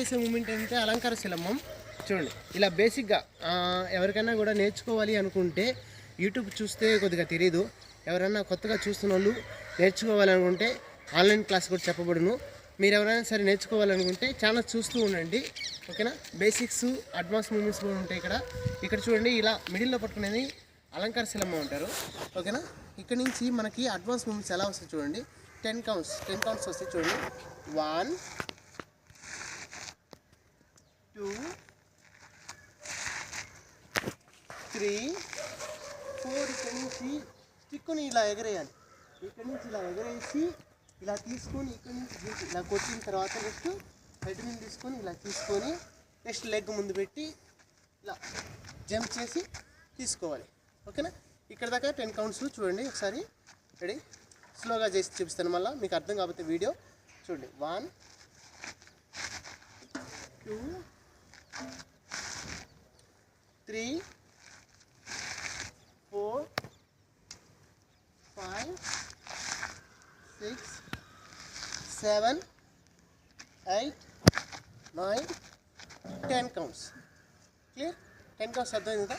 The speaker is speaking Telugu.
చేసే మూమెంట్ ఏంటంటే అలంకార శిలంబం. చూడండి ఇలా బేసిక్గా ఎవరికైనా కూడా నేర్చుకోవాలి అనుకుంటే యూట్యూబ్ చూస్తే కొద్దిగా తెలియదు, ఎవరైనా కొత్తగా చూస్తున్న వాళ్ళు నేర్చుకోవాలనుకుంటే ఆన్లైన్ క్లాస్ కూడా చెప్పబడును. మీరు ఎవరైనా సరే నేర్చుకోవాలనుకుంటే ఛానల్ చూస్తూ ఉండండి, ఓకేనా. బేసిక్స్ అడ్వాన్స్ మూమెంట్స్ కూడా ఉంటాయి ఇక్కడ చూడండి. ఇలా మిడిల్లో పట్టుకునేది అలంకార శిలంబం అంటారు, ఓకేనా. ఇక్కడ నుంచి మనకి అడ్వాన్స్ మూమెంట్స్ ఎలా వస్తాయి చూడండి. 10 కౌంట్స్ వస్తాయి చూడండి. 1 2 3 4. ఇక్కడ నుంచి స్టిక్ని ఇలా ఎగరేయాలి. ఇక్కడ నుంచి ఇలా ఎగరేసి ఇలా తీసుకొని ఇక్కడ నుంచి ఇలా కొట్టిన తర్వాత నెక్స్ట్ హెడ్ మీద తీసుకొని ఇలా తీసుకొని నెక్స్ట్ లెగ్ ముందు పెట్టి ఇలా జంప్ చేసి తీసుకోవాలి, ఓకేనా. ఇక్కడ దాకా 10 కౌంట్స్ చూడండి. ఒకసారి రెడీ, స్లోగా చేసి చూపిస్తాను, మళ్ళీ మీకు అర్థం కాకపోతే వీడియో చూడండి. 1 2 3 4 5 6 7 8 9 10 కౌంట్స్. క్లియర్? 10 కౌంట్స్ అర్థమైంది కదా.